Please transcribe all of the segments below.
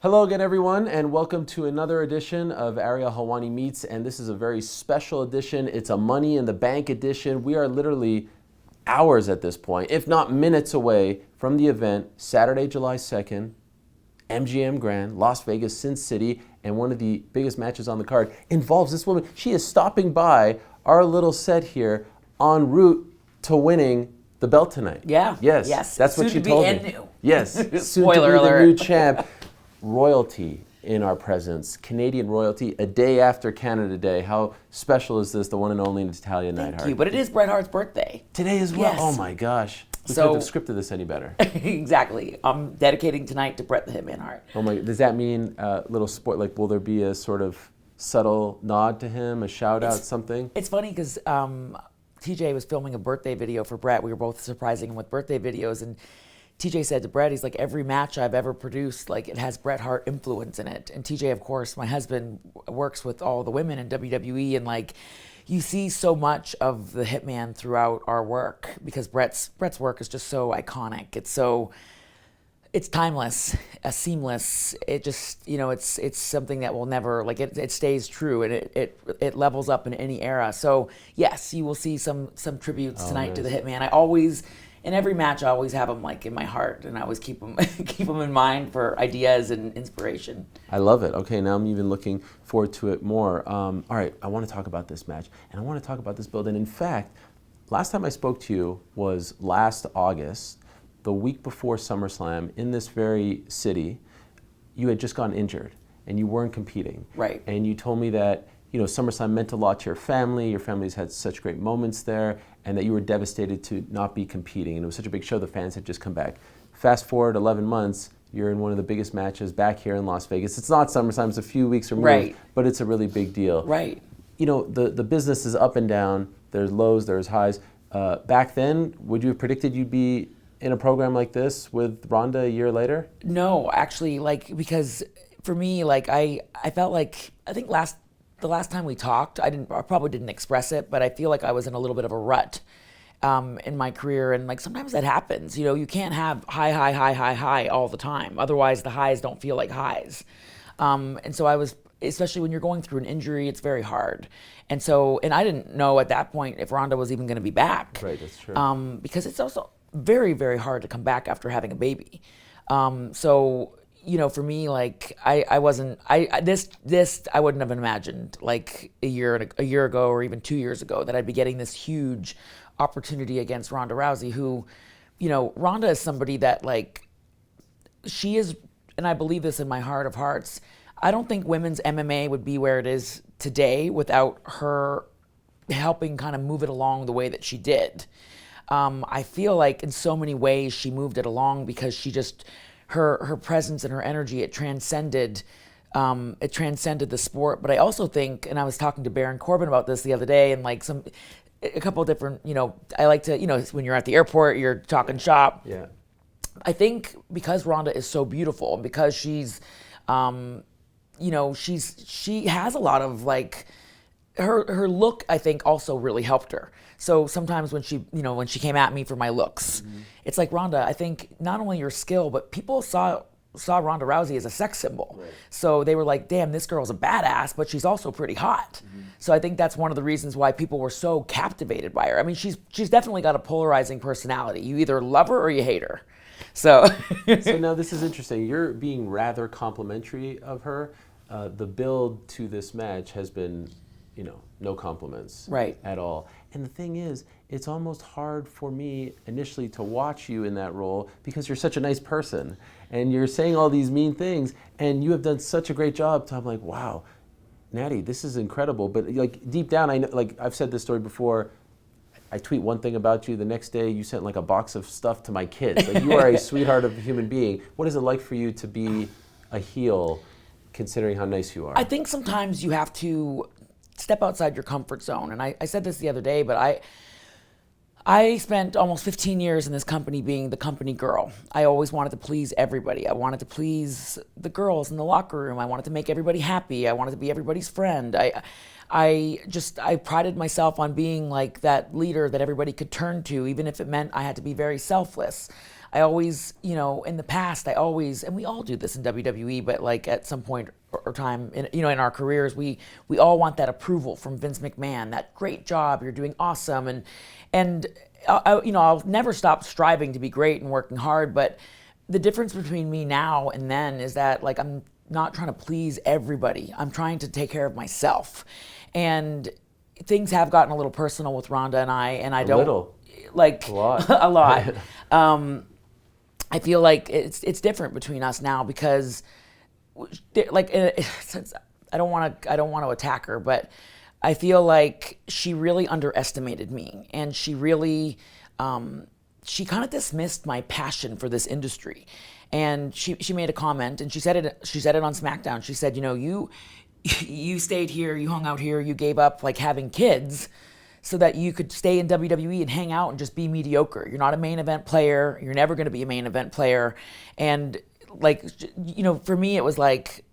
Hello again, everyone, and welcome to another edition of Ariel Helwani Meets, and this is a very special edition. It's a Money in the Bank edition. We are literally hours at this point, if not minutes away from the event, Saturday, July 2nd, MGM Grand, Las Vegas, Sin City, and one of the biggest matches on the card involves this woman. She is stopping by our little set here en route to winning the belt tonight. Yeah. Yes. That's what she told me. New. Yes. Spoiler soon to be alert. the new champ. Royalty in our presence, Canadian royalty, a day after Canada Day. How special is this? The one and only Natalya Neidhart. Thank you. But it is Bret Hart's birthday. Today as well. Yes. Oh my gosh. We couldn't have scripted this any better. Exactly. I'm dedicating tonight to Bret the Hitman Hart. Oh my! Does that mean little sport? Like, will there be a sort of subtle nod to him, a shout out, something? It's funny because TJ was filming a birthday video for Bret. We were both surprising him with birthday videos, and TJ said to Bret, he's like, every match I've ever produced, like, it has Bret Hart influence in it. And TJ, of course, my husband, works with all the women in WWE, and like, you see so much of the Hitman throughout our work because Bret's work is just so iconic. It's timeless, seamless. It just, it's something that will never, like, it stays true, and it levels up in any era. So yes, you will see some tributes tonight to the Hitman. In every match, I always have them like in my heart, and I always keep them in mind for ideas and inspiration. I love it. Okay, now I'm even looking forward to it more. All right, I want to talk about this match, and I want to talk about this build. And in fact, last time I spoke to you was last August, the week before SummerSlam, in this very city. You had just gotten injured, and you weren't competing. Right. And you told me that SummerSlam meant a lot to your family. Your family's had such great moments there, and that you were devastated to not be competing. And it was such a big show, the fans had just come back. Fast forward 11 months, you're in one of the biggest matches back here in Las Vegas. It's not SummerSlam, it's a few weeks removed, right, but it's a really big deal. Right. The business is up and down. There's lows, there's highs. Back then, would you have predicted you'd be in a program like this with Ronda a year later? No, actually, because for me, I felt like, I think the last time we talked, I probably didn't express it, but I feel like I was in a little bit of a rut in my career, and like sometimes that happens. You can't have high all the time. Otherwise, the highs don't feel like highs. And so I was, especially when you're going through an injury, it's very hard. And I didn't know at that point if Ronda was even going to be back. Right, that's true. Because it's also very, very hard to come back after having a baby. For me, like I wasn't. This I wouldn't have imagined like a year ago or even 2 years ago that I'd be getting this huge opportunity against Ronda Rousey. Who, Ronda is somebody that like she is, and I believe this in my heart of hearts. I don't think women's MMA would be where it is today without her helping kind of move it along the way that she did. I feel like in so many ways she moved it along because she just. Her presence and her energy, it transcended the sport. But I also think, and I was talking to Baron Corbin about this the other day, and like a couple of different, I like to, when you're at the airport, you're talking shop. Yeah. I think because Ronda is so beautiful, and because she's, she has a lot of like, her look, I think, also really helped her. So sometimes when she came at me for my looks, it's like, Ronda, I think not only your skill, but people saw Ronda Rousey as a sex symbol. Right. So they were like, damn, this girl's a badass, but she's also pretty hot. So I think that's one of the reasons why people were so captivated by her. I mean, she's definitely got a polarizing personality. You either love her or you hate her. So now this is interesting. You're being rather complimentary of her. The build to this match has been, no compliments at all. And the thing is, it's almost hard for me initially to watch you in that role because you're such a nice person and you're saying all these mean things and you have done such a great job. So I'm like, wow, Nattie, this is incredible. But like deep down, I know, like I've said this story before, I tweet one thing about you, the next day you sent like a box of stuff to my kids. Like, you are a sweetheart of a human being. What is it like for you to be a heel considering how nice you are? I think sometimes you have to step outside your comfort zone. And I said this the other day, but I spent almost 15 years in this company being the company girl. I always wanted to please everybody. I wanted to please the girls in the locker room. I wanted to make everybody happy. I wanted to be everybody's friend. I prided myself on being like that leader that everybody could turn to, even if it meant I had to be very selfless. I always, in the past, and we all do this in WWE, but like at some point or time, in our careers, we all want that approval from Vince McMahon, that great job, you're doing awesome. And I'll never stop striving to be great and working hard, but the difference between me now and then is that like I'm not trying to please everybody. I'm trying to take care of myself. And things have gotten a little personal with Ronda and I don't... Little. Like... A lot. A lot. I feel like it's different between us now because, like, I don't want to attack her, but I feel like she really underestimated me, and she really, she kind of dismissed my passion for this industry. And she made a comment, and she said it on SmackDown. She said, you stayed here, you hung out here, you gave up like having kids so that you could stay in WWE and hang out and just be mediocre. You're not a main event player. You're never going to be a main event player. And like, for me, it was like,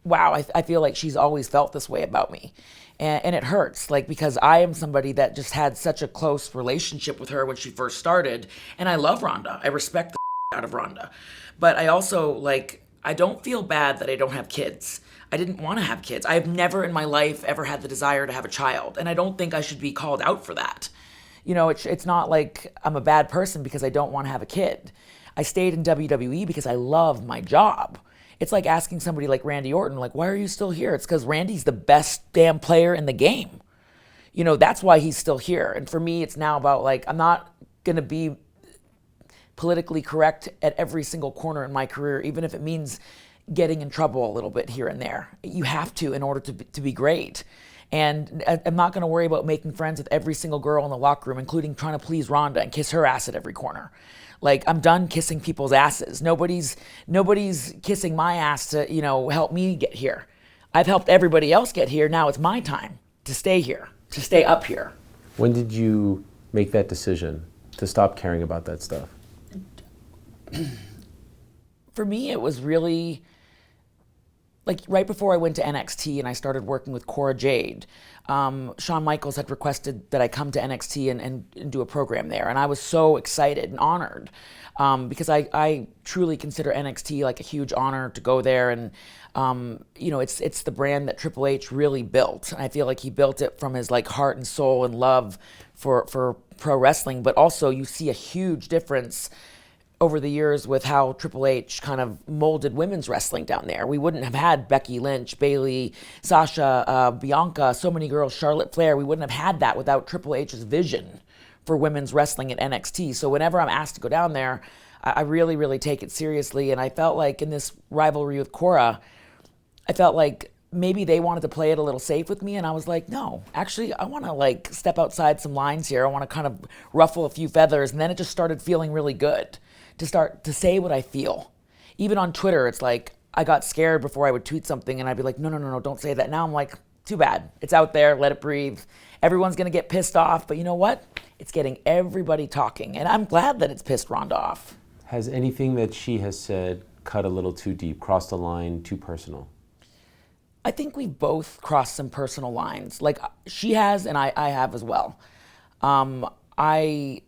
wow, I feel like she's always felt this way about me. And it hurts, like, because I am somebody that just had such a close relationship with her when she first started. And I love Ronda. I respect the out of Ronda. But I also, like, I don't feel bad that I don't have kids. I didn't want to have kids. I've never in my life ever had the desire to have a child. And I don't think I should be called out for that. It's not like I'm a bad person because I don't want to have a kid. I stayed in WWE because I love my job. It's like asking somebody like Randy Orton, like, why are you still here? It's because Randy's the best damn player in the game. That's why he's still here. And for me, it's now about, like, I'm not going to be politically correct at every single corner in my career, even if it means getting in trouble a little bit here and there. You have to in order to be great. And I'm not going to worry about making friends with every single girl in the locker room, including trying to please Ronda and kiss her ass at every corner. Like, I'm done kissing people's asses. Nobody's kissing my ass to, help me get here. I've helped everybody else get here. Now it's my time to stay here, to stay up here. When did you make that decision to stop caring about that stuff? For me, it was really, like, right before I went to NXT and I started working with Cora Jade, Shawn Michaels had requested that I come to NXT and do a program there. And I was so excited and honored because I truly consider NXT like a huge honor to go there. And, it's the brand that Triple H really built. And I feel like he built it from his, like, heart and soul and love for pro wrestling. But also you see a huge difference over the years with how Triple H kind of molded women's wrestling down there. We wouldn't have had Becky Lynch, Bayley, Sasha, Bianca, so many girls, Charlotte Flair. We wouldn't have had that without Triple H's vision for women's wrestling at NXT. So whenever I'm asked to go down there, I really, really take it seriously. And I felt like in this rivalry with Cora, I felt like maybe they wanted to play it a little safe with me. And I was like, no, actually, I want to, like, step outside some lines here. I want to kind of ruffle a few feathers. And then it just started feeling really good to start to say what I feel. Even on Twitter, it's like, I got scared before I would tweet something and I'd be like, no, don't say that. Now I'm like, too bad. It's out there, let it breathe. Everyone's gonna get pissed off, but you know what? It's getting everybody talking, and I'm glad that it's pissed Ronda off. Has anything that she has said cut a little too deep, crossed a line, too personal? I think we both crossed some personal lines. Like, she has, and I have as well. I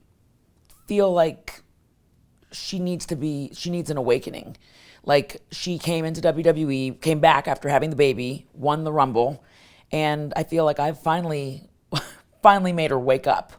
feel like she needs an awakening. Like, she came into WWE, came back after having the baby, won the Rumble, and I feel like I've finally made her wake up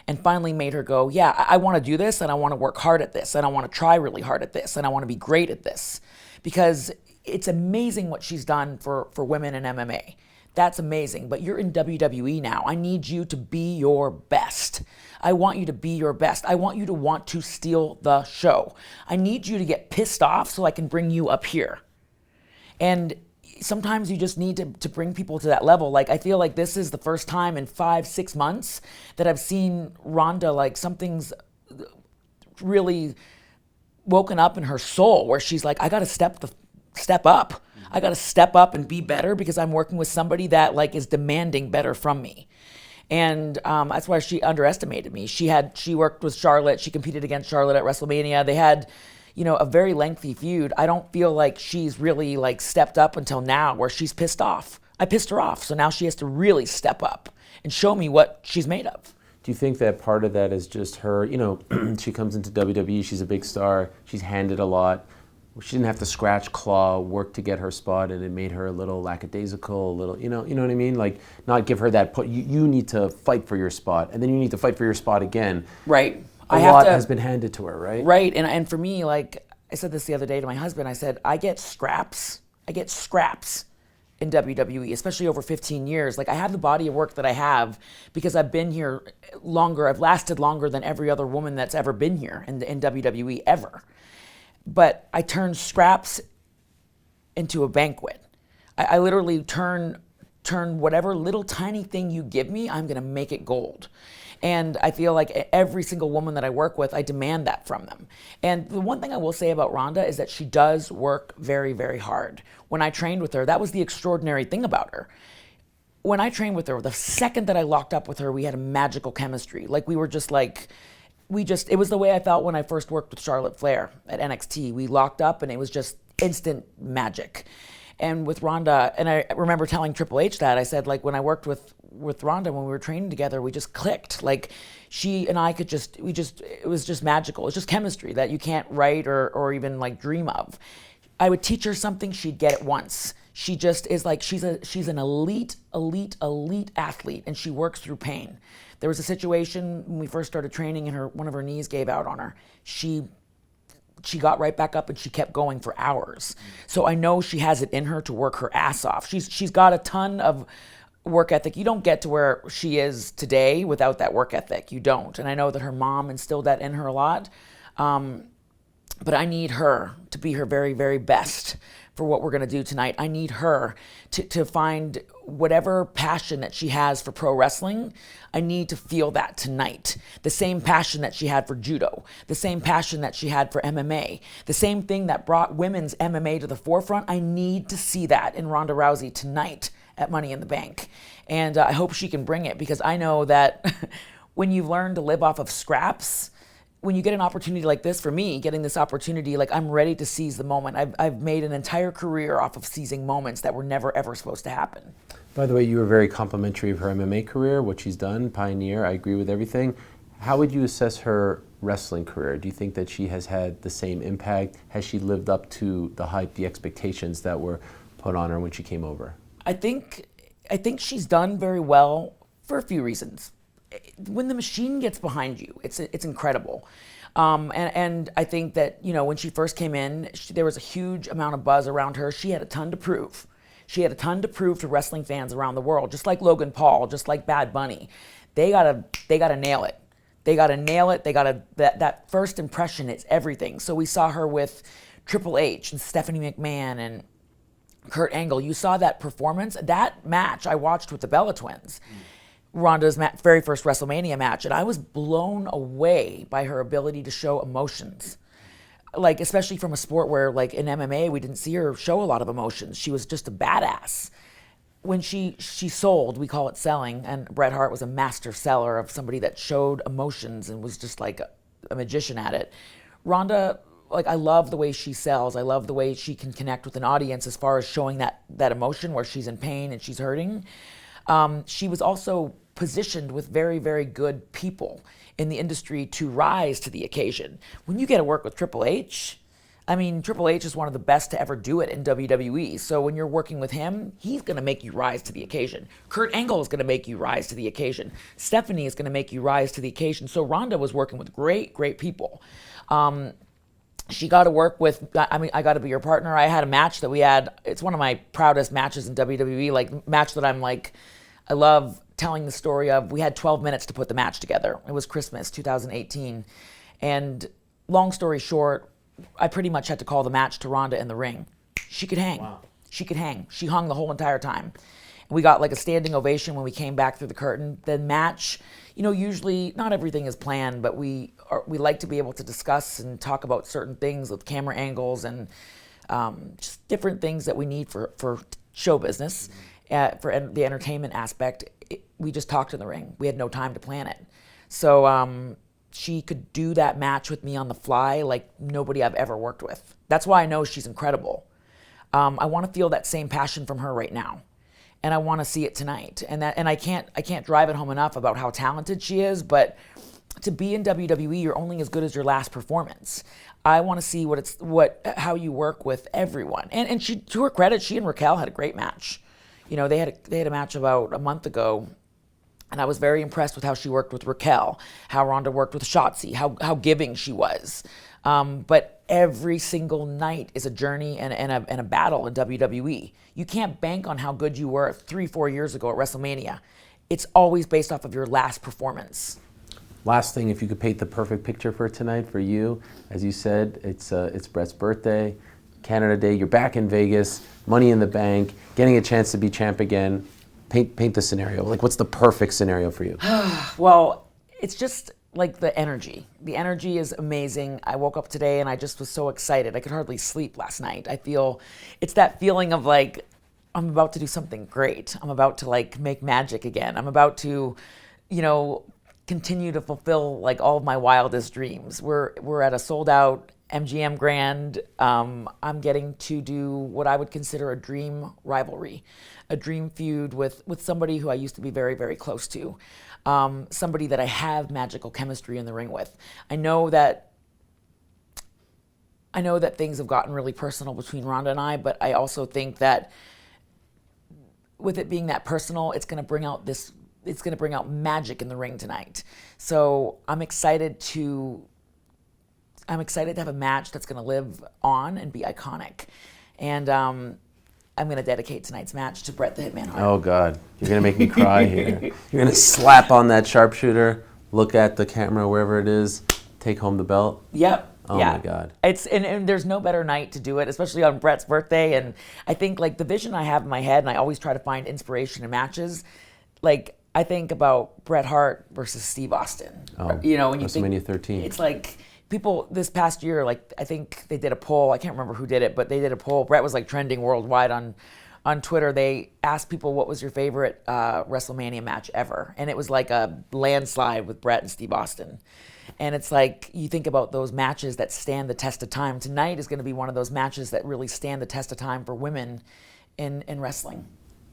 and finally made her go, yeah, I want to do this, and I want to work hard at this, and I want to try really hard at this, and I want to be great at this. Because it's amazing what she's done for women in MMA. That's amazing, but you're in WWE now. I need you to be your best. I want you to be your best. I want you to want to steal the show. I need you to get pissed off so I can bring you up here. And sometimes you just need to bring people to that level. Like, I feel like this is the first time in 5-6 months that I've seen Ronda, like, something's really woken up in her soul where she's like, I got to step up. I got to step up and be better because I'm working with somebody that, like, is demanding better from me. And that's why she underestimated me. She worked with Charlotte. She competed against Charlotte at WrestleMania. They had, a very lengthy feud. I don't feel like she's really, like, stepped up until now where she's pissed off I pissed her off. So now she has to really step up and show me what she's made of. Do you think that part of that is just her, she comes into WWE, she's a big star, she's handed a lot. She didn't have to scratch, claw, work to get her spot, and it made her a little lackadaisical, a little, you know what I mean? Like, not give her that put. You need to fight for your spot, and then you need to fight for your spot again. Right. A lot has been handed to her, right? Right, and for me, like, I said this the other day to my husband, I said, I get scraps in WWE, especially over 15 years. Like, I have the body of work that I have because I've been here longer, I've lasted longer than every other woman that's ever been here in WWE ever. But I turn scraps into a banquet. I literally turn whatever little tiny thing you give me, I'm gonna make it gold. And I feel like every single woman that I work with, I demand that from them. And the one thing I will say about Ronda is that she does work very, very hard. When I trained with her, that was the extraordinary thing about her. When I trained with her, the second that I locked up with her, we had a magical chemistry. Like, we were just like, it was the way I felt when I first worked with Charlotte Flair at NXT. We locked up and it was just instant magic. And with Ronda, and I remember telling Triple H that, I said, like, when I worked with Ronda, when we were training together, we just clicked. Like, she and I it was just magical. It's just chemistry that you can't write or even like dream of. I would teach her something, she'd get it once. She just is like, she's an elite athlete, and she works through pain. There was a situation when we first started training and one of her knees gave out on her. She got right back up and she kept going for hours. So I know she has it in her to work her ass off. She's got a ton of work ethic. You don't get to where she is today without that work ethic. You don't. And I know that her mom instilled that in her a lot. But I need her to be her very, very best for what we're going to do tonight. I need her to find whatever passion that she has for pro wrestling. I need to feel that tonight. The same passion that she had for judo, the same passion that she had for MMA, the same thing that brought women's MMA to the forefront. I need to see that in Ronda Rousey tonight at Money in the Bank. And I hope she can bring it, because I know that when you've learned to live off of scraps, when you get an opportunity like this, for me, getting this opportunity, like, I'm ready to seize the moment. I've made an entire career off of seizing moments that were never, ever supposed to happen. By the way, you were very complimentary of her MMA career, what she's done, pioneer. I agree with everything. How would you assess her wrestling career? Do you think that she has had the same impact? Has she lived up to the hype, the expectations that were put on her when she came over? I think she's done very well for a few reasons. When the machine gets behind you, it's incredible. And I think that, when she first came in, there was a huge amount of buzz around her. She had a ton to prove. She had a ton to prove to wrestling fans around the world, just like Logan Paul, just like Bad Bunny. They gotta nail it. They gotta nail it. That first impression is everything. So we saw her with Triple H and Stephanie McMahon and Kurt Angle. You saw that performance. That match I watched with the Bella Twins. Ronda's very first WrestleMania match, and I was blown away by her ability to show emotions. Like, especially from a sport where, like, in MMA, we didn't see her show a lot of emotions. She was just a badass. When she sold, we call it selling, and Bret Hart was a master seller of somebody that showed emotions and was just like a magician at it. Ronda, like, I love the way she sells. I love the way she can connect with an audience as far as showing that emotion where she's in pain and she's hurting. She was also positioned with very, very good people in the industry to rise to the occasion. When you get to work with Triple H, Triple H is one of the best to ever do it in WWE. So when you're working with him, he's going to make you rise to the occasion. Kurt Angle is going to make you rise to the occasion. Stephanie is going to make you rise to the occasion. So Ronda was working with great, great people. She got to work with, I Got to Be Your Partner. I had a match that we had. It's one of my proudest matches in WWE, like, match that I'm like, I love telling the story of. We had 12 minutes to put the match together. It was Christmas 2018. And long story short, I pretty much had to call the match to Ronda in the ring. She could hang. Wow. She could hang. She hung the whole entire time. And we got like a standing ovation when we came back through the curtain. The match, usually not everything is planned, but we like to be able to discuss and talk about certain things with camera angles and just different things that we need for show business. For the entertainment aspect, we just talked in the ring. We had no time to plan it. So she could do that match with me on the fly like nobody I've ever worked with. That's why I know she's incredible. I want to feel that same passion from her right now. and I want to see it tonight. And I can't drive it home enough about how talented she is, but to be in WWE, you're only as good as your last performance. I want to see how you work with everyone. And she, to her credit, she and Raquel had a great match. You know, they had a match about a month ago, and I was very impressed with how she worked with Raquel, how Ronda worked with Shotzi, how giving she was. But every single night is a journey and a battle in WWE. You can't bank on how good you were 3-4 years ago at WrestleMania. It's always based off of your last performance. Last thing, if you could paint the perfect picture for tonight for you, as you said, it's Brett's birthday, Canada Day. You're back in Vegas, Money in the Bank, getting a chance to be champ again. Paint the scenario. Like, what's the perfect scenario for you? Well, it's just like the energy. The energy is amazing. I woke up today and I just was so excited. I could hardly sleep last night. It's that feeling of like, I'm about to do something great. I'm about to like make magic again. I'm about to, continue to fulfill like all of my wildest dreams. We're at a sold out MGM Grand. I'm getting to do what I would consider a dream rivalry, a dream feud with somebody who I used to be very, very close to, somebody that I have magical chemistry in the ring with. I know that things have gotten really personal between Ronda and I, but I also think that with it being that personal, it's going to bring out magic in the ring tonight. So I'm excited to have a match that's going to live on and be iconic. And I'm going to dedicate tonight's match to Bret the Hitman Hart. Oh, God. You're going to make me cry here. You're going to slap on that sharpshooter, look at the camera, wherever it is, take home the belt. Yep. Oh, yeah. my God. And there's no better night to do it, especially on Bret's birthday. And I think, like, the vision I have in my head, and I always try to find inspiration in matches, like, I think about Bret Hart versus Steve Austin. Oh, when you WrestleMania think, 13. It's like people this past year, like I think they did a poll. I can't remember who did it, but they did a poll. Bret was like trending worldwide on Twitter. They asked people what was your favorite WrestleMania match ever, and it was like a landslide with Bret and Steve Austin. And it's like you think about those matches that stand the test of time. Tonight is going to be one of those matches that really stand the test of time for women in wrestling.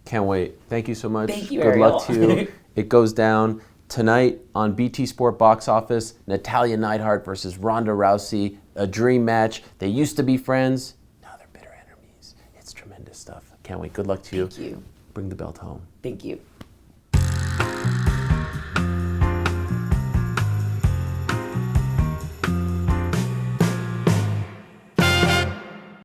Can't wait. Thank you so much. Thank you, Good Ariel. luck to you. It goes down tonight on BT Sport Box Office. Natalya Neidhart versus Ronda Rousey. A dream match. They used to be friends. Now they're bitter enemies. It's tremendous stuff. Can't wait. Good luck to you. Thank you. Bring the belt home. Thank you.